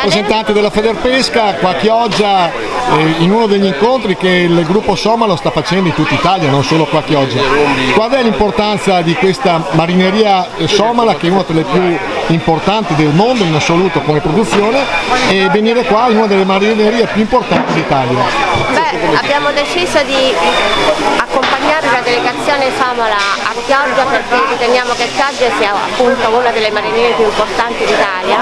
rappresentante della Federpesca qua a Chioggia, in uno degli incontri che il gruppo Somalo sta facendo in tutta Italia, non solo qua a Chioggia. Qual è l'importanza di questa marineria somala, che è una delle più importanti del mondo in assoluto come produzione, e venire qua in una delle marinerie più importanti d'Italia? Beh, abbiamo deciso di accompagnare la delegazione somala a Chioggia perché riteniamo che Chioggia sia appunto una delle marinerie più importanti d'Italia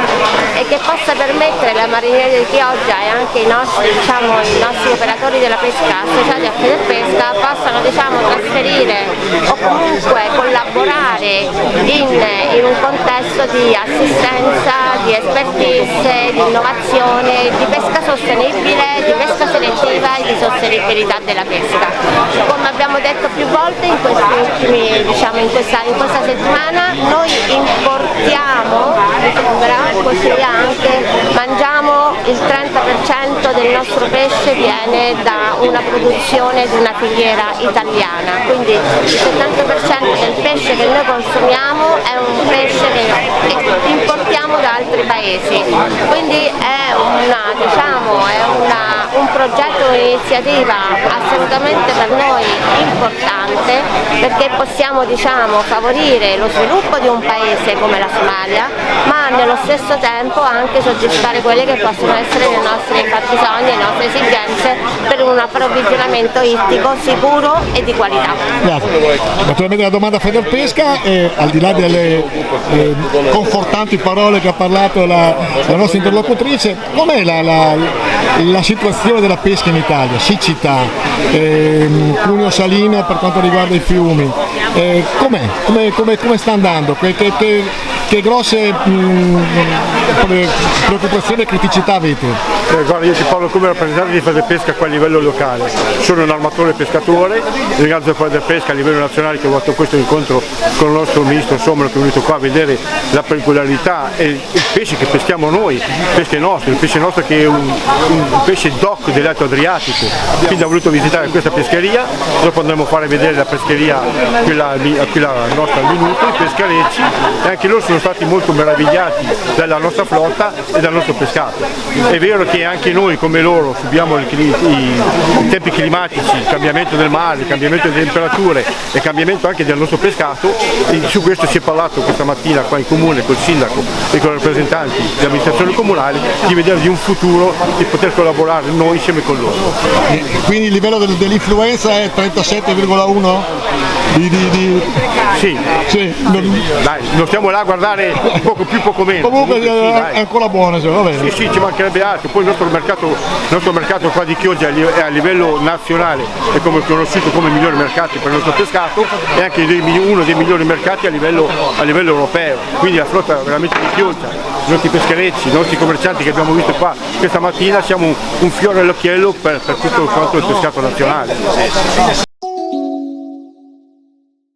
e che possa permettere la marineria di Chioggia e anche i nostri operatori della pesca associati a Federpesca possano trasferire o comunque collaborare in un contesto di assistenza, di expertise, di innovazione, di pesca sostenibile, di pesca selettiva e di sostenibilità della pesca. Come abbiamo detto più volte in questa settimana, noi importiamo, mi sembra, così anche mangiamo il 30% del nostro pesce viene da una produzione di una filiera italiana, quindi il 70% del pesce che noi consumiamo è un pesce che importiamo da altri paesi, quindi è un progetto, un'iniziativa assolutamente per noi importante perché possiamo favorire lo sviluppo di un paese come la Somalia, ma nello stesso tempo anche soddisfare quelle che possono essere le nostre fabbisogni, le nostre esigenze per un approvvigionamento ittico sicuro e di qualità. Grazie. Naturalmente la domanda a Federpesca, al di là delle confortanti parole che ha parlato la nostra interlocutrice, com'è la situazione della pesca in Italia? Siccità, cuneo salino per quanto riguarda i fiumi, come sta andando? Che grosse preoccupazioni e criticità avete? Guarda, io ti parlo come rappresentante di Federpesca qua a livello locale. Sono un armatore pescatore, ringrazio Federpesca a livello nazionale che ha fatto questo incontro con il nostro ministro Somalo, che è venuto qua a vedere la peculiarità e il pesce che peschiamo noi, il pesce nostro che è un pesce DOC dell'Alto Adriatico. Quindi ha voluto visitare questa pescheria, dopo andremo a fare vedere la pescheria, quella nostra al minuto, i pescarecci, e anche loro sono stati molto meravigliati dalla nostra flotta e dal nostro pescato. È vero che anche noi come loro subiamo i tempi climatici, il cambiamento del mare, il cambiamento delle temperature e il cambiamento anche del nostro pescato, e su questo si è parlato questa mattina qua in comune col sindaco e con i rappresentanti delle amministrazioni comunali di vedere di un futuro di poter collaborare noi insieme con loro. Quindi il livello dell'influenza è 37,1? Sì. Dai, non stiamo là a guardare poco più, poco meno. Comunque è ancora buono, va bene. Sì, ci mancherebbe altro. Poi il nostro mercato qua di Chioggia è a livello nazionale, è conosciuto come migliore mercato per il nostro pescato e anche uno dei migliori mercati a livello europeo. Quindi la flotta veramente di Chioggia, i nostri pescherecci, i nostri commercianti che abbiamo visto qua questa mattina, siamo un fiore all'occhiello per tutto quanto il pescato nazionale.